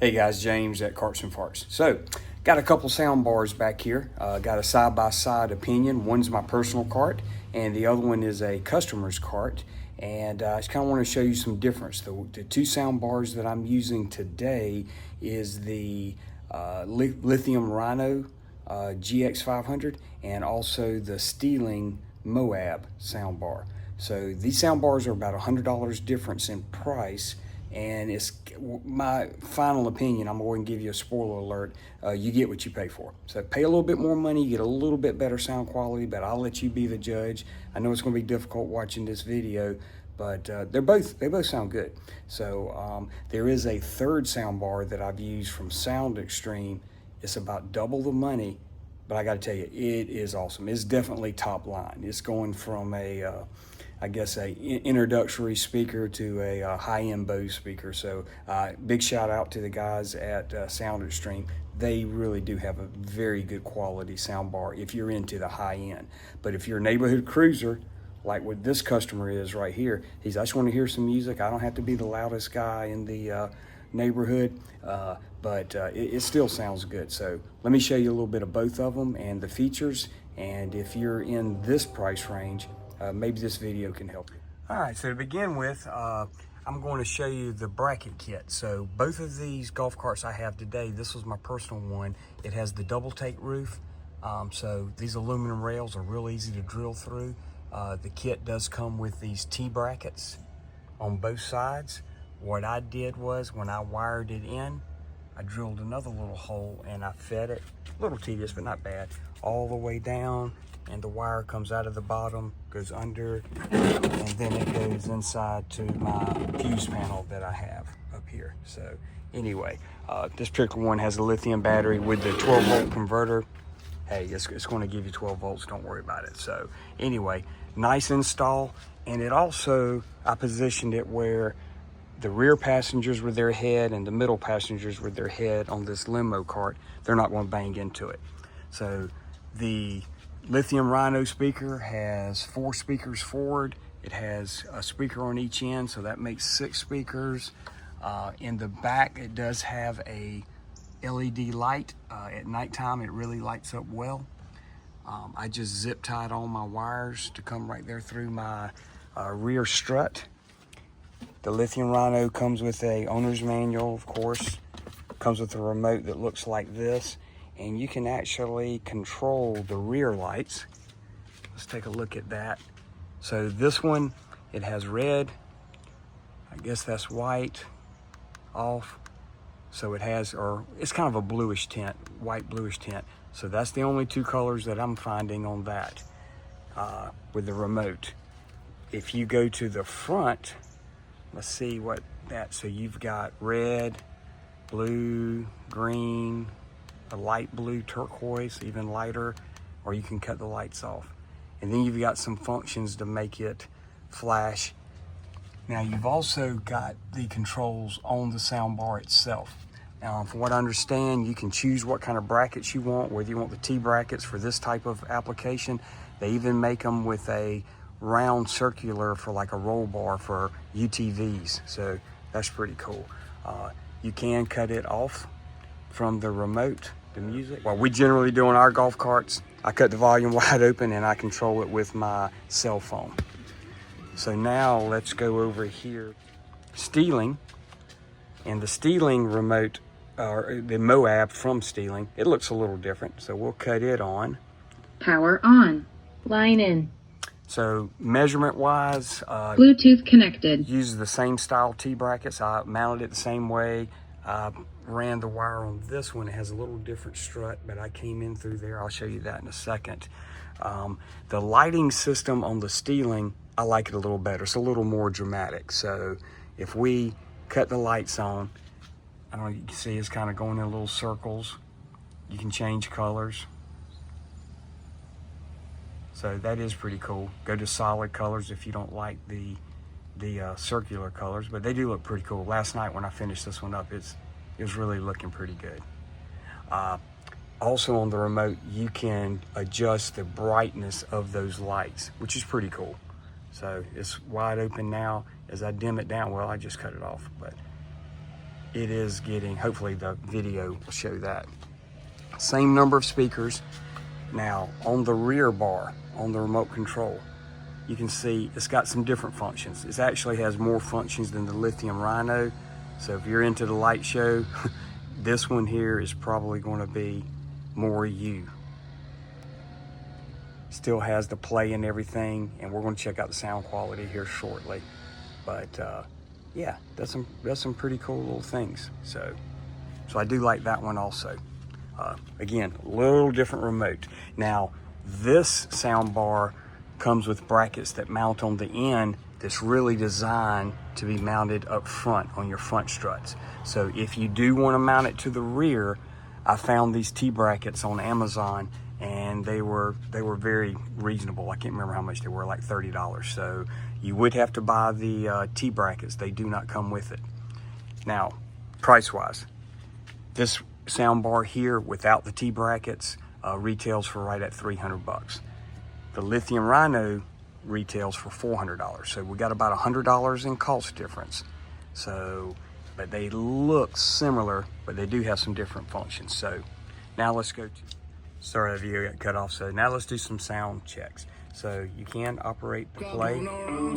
Hey guys, James at Kartz-N-Fartz. So, got a couple sound bars back here. Got a side-by-side opinion. One's my personal cart, and the other one is a customer's cart. And I just kind of want to show you some difference. The two sound bars that I'm using today is the Lithium Rhino GX500 and also the Steeleng Moab sound bar. So these sound bars are about $100 difference in price. And it's my final opinion. I'm going to give you a spoiler alert. You get what you pay for. So pay a little bit more money, you get a little bit better sound quality, but I'll let you be the judge. I know it's going to be difficult watching this video, but they both sound good. So there is a third sound bar that I've used from Sound Extreme. It's about double the money, but I got to tell you, it is awesome. It's definitely top line. It's going from I guess a introductory speaker to a high-end Bose speaker. So big shout out to the guys at Sound Extreme. They really do have a very good quality sound bar if you're into the high end. But if you're a neighborhood cruiser, like what this customer is right here, I just want to hear some music. I don't have to be the loudest guy in the neighborhood, but it still sounds good. So let me show you a little bit of both of them and the features. And if you're in this price range, maybe this video can help you. All right, so to begin with, I'm going to show you the bracket kit. So both of these golf carts I have today, this was my personal one. It has the double take roof. So these aluminum rails are real easy to drill through. The kit does come with these T-brackets on both sides. What I did was when I wired it in, I drilled another little hole and I fed it, a little tedious, but not bad, all the way down. And the wire comes out of the bottom, goes under, and then it goes inside to my fuse panel that I have up here. So anyway, this particular one has a lithium battery with the 12-volt converter. Hey, it's going to give you 12 volts, don't worry about it. So anyway, nice install. And it also, I positioned it where the rear passengers with their head and the middle passengers with their head on this limo cart, they're not going to bang into it. So the Lithium Rhino speaker has 4 speakers forward. It has a speaker on each end, so that makes 6 speakers. In the back, it does have a LED light. At nighttime, it really lights up well. I just zip tied all my wires to come right there through my rear strut. The Lithium Rhino comes with a owner's manual, of course. Comes with a remote that looks like this. And you can actually control the rear lights. Let's take a look at that. So this one, it has red. I guess that's white off. So it has, or it's kind of a bluish tint, white bluish tint. So that's the only 2 colors that I'm finding on that with the remote. If you go to the front, let's see what that, so you've got red, blue, green, a light blue, turquoise, even lighter, or you can cut the lights off. And then you've got some functions to make it flash. Now you've also got the controls on the sound bar itself. Now from what I understand, you can choose what kind of brackets you want, whether you want the T brackets for this type of application. They even make them with a round circular for like a roll bar for UTVs. So that's pretty cool. You can cut it off from the remote, the music. Well, we generally do on our golf carts, I cut the volume wide open and I control it with my cell phone. So now let's go over here. Steeleng, and the Steeleng remote, or the Moab from Steeleng, it looks a little different. So we'll cut it on. Power on, line in. So measurement wise, Bluetooth connected. uses the same style T-brackets. I mounted it the same way. I ran the wire on this one. It has a little different strut, but I came in through there. I'll show you that in a second. The lighting system on the Steeleng, I like it a little better. It's a little more dramatic. So if we cut the lights on, I don't know, you can see it's kind of going in little circles. You can change colors. So that is pretty cool. Go to solid colors if you don't like the circular colors, but they do look pretty cool. Last night when I finished this one up, it was really looking pretty good. Also on the remote, you can adjust the brightness of those lights, which is pretty cool. So it's wide open now. As I dim it down, well, I just cut it off, but it is getting, hopefully the video will show that. Same number of speakers. Now on the rear bar, on the remote control, you can see it's got some different functions. It actually has more functions than the Lithium Rhino. So if you're into the light show, this one here is probably going to be more you. Still has the play and everything, and we're going to check out the sound quality here shortly. But yeah, that's some pretty cool little things. So I do like that one also. Again, a little different remote. Now, this sound bar comes with brackets that mount on the end that's really designed to be mounted up front on your front struts. So if you do want to mount it to the rear, I found these T-brackets on Amazon, and they were very reasonable. I can't remember how much they were, like $30. So you would have to buy the T-brackets. They do not come with it. Now, price-wise, this sound bar here without the T-brackets retails for right at 300 bucks. The Lithium Rhino retails for $400. So we got about $100 in cost difference. So, but they look similar, but they do have some different functions. So now let's go to, sorry, the video got cut off. So now let's do some sound checks. So you can operate the play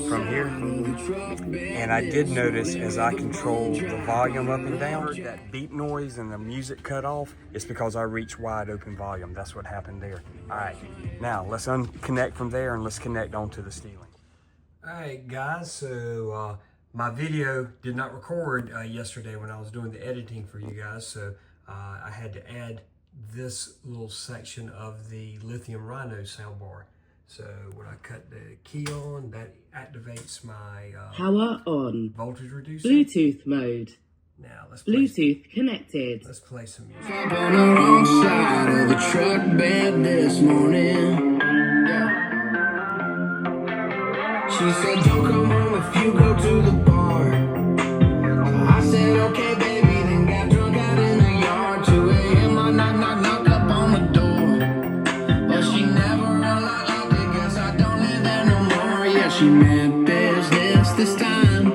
from here. And I did notice as I control the volume up and down, that beep noise and the music cut off, it's because I reached wide open volume. That's what happened there. All right, now let's unconnect from there and let's connect onto the Steeleng. All right, guys, so my video did not record yesterday when I was doing the editing for you guys. So I had to add this little section of the Lithium Rhino soundbar. So when I cut the key on, that activates my power on, voltage reducer. Bluetooth mode. Now let's play Bluetooth connected. Let's play some music. On the wrong side of the truck bed this morning. Yeah. She said, don't come home if you go to the bar. I said, okay, baby, then got drunk out in the yard. 2 a.m. I knock up on the door. But she never realized. She meant business this time.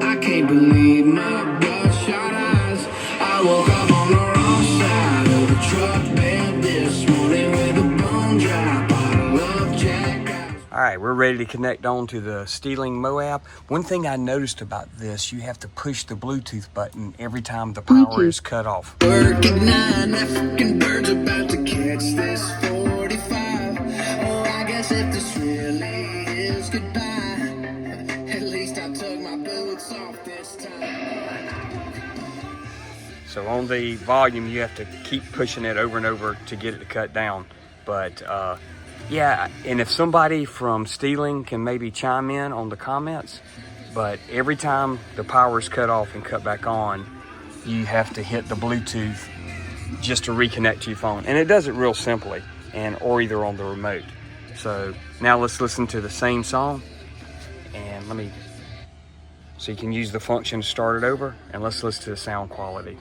I can't believe my bloodshot eyes. I woke up on the wrong side of the truck bed this morning with a bone dry bottle of Jack. All right, we're ready to connect on to the Steeleng Moab. One thing I noticed about this, you have to push the Bluetooth button every time the power is cut off. Work at 9, that fucking bird's about to catch this 45. Oh, I guess if this really goodbye. At least I took my boots off this time. So on the volume, you have to keep pushing it over and over to get it to cut down. But yeah, and if somebody from Steeleng can maybe chime in on the comments, but every time the power is cut off and cut back on, you have to hit the Bluetooth just to reconnect to your phone. And it does it real simply, or either on the remote. So now let's listen to the same song, and so you can use the function to start it over, and let's listen to the sound quality.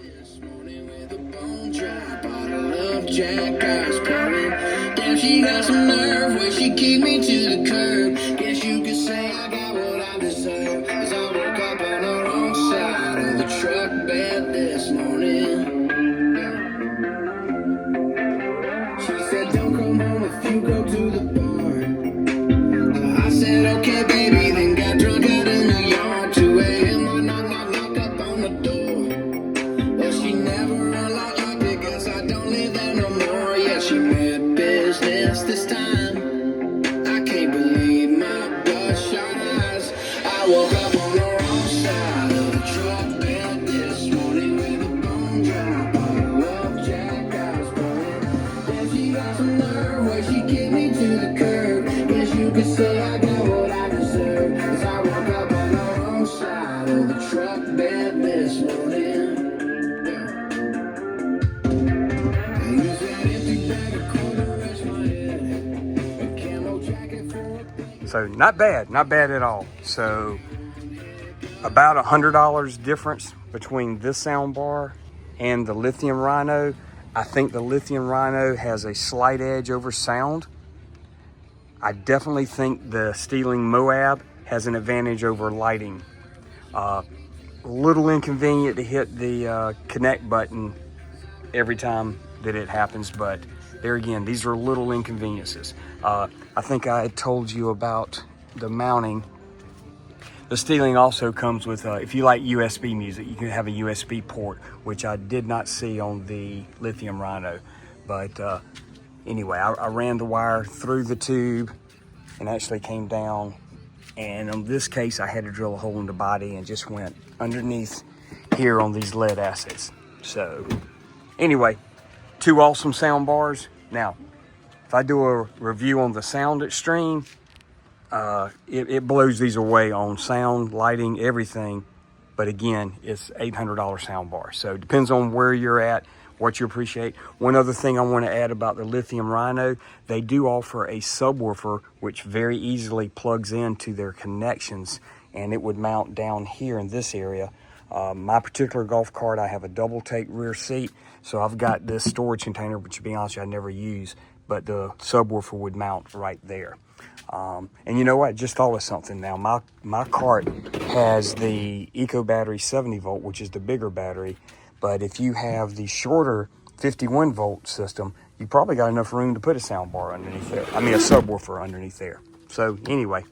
Damn, she got some nerve where she kicked me to the curb. Guess you could say I got what I deserve, 'cause I woke up on the wrong side of the truck bed this morning. She said don't come home if you go to the bar. I said okay, baby, then got drunk out in the yard. 2 a.m. I knock up on the door. But she never unlocked it, guess I don't live there no more. Yeah, she meant business this time. I can't believe my bloodshot eyes. I woke up on the wrong side of the truck bed this morning with a bone dry bottle of Jack Ice burning. Then she got some nerve where she kicked me to the curb. Guess you could say I got what I deserve, 'cause I woke up on the wrong side of the truck bed this morning. I use that empty bag of coal to rest my head. A camo jacket for a So not bad at all. So about $100 difference between this sound bar and the Lithium Rhino. I think the Lithium Rhino has a slight edge over sound. I definitely think the Steeleng Moab has an advantage over lighting. a little inconvenient to hit the connect button every time that it happens, but there again, these are little inconveniences. I think I had told you about the mounting. The Steeleng also comes with, if you like USB music, you can have a USB port, which I did not see on the Lithium Rhino. But anyway, I ran the wire through the tube and actually came down. And on this case, I had to drill a hole in the body and just went underneath here on these lead assets. So anyway, 2 awesome sound bars. Now, if I do a review on the Sound Extreme, it blows these away on sound, lighting, everything. But again, it's $800 sound bar. So it depends on where you're at, what you appreciate. One other thing I want to add about the Lithium Rhino, they do offer a subwoofer which very easily plugs into their connections, and it would mount down here in this area. My particular golf cart, I have a double take rear seat, so I've got this storage container, which to be honest, I never use, but the subwoofer would mount right there. And you know what? I just thought of something now. My cart has the Eco Battery 70 volt, which is the bigger battery. But if you have the shorter 51 volt system, you probably got enough room to put a sound bar underneath there. I mean, a subwoofer underneath there. So anyway,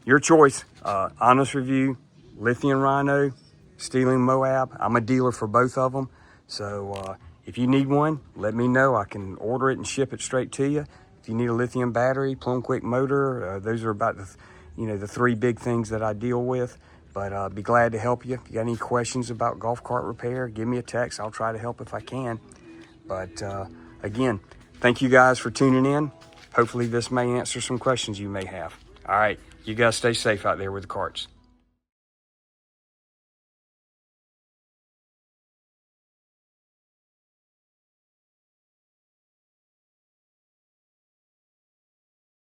your choice. Honest review, Lithium Rhino, Steeleng Moab. I'm a dealer for both of them. So if you need one, let me know. I can order it and ship it straight to you. If you need a lithium battery, plumb quick motor, those are about the 3 big things that I deal with. But be glad to help you. If you got any questions about golf cart repair, give me a text. I'll try to help if I can. But again, thank you guys for tuning in. Hopefully this may answer some questions you may have. All right, you guys stay safe out there with the carts.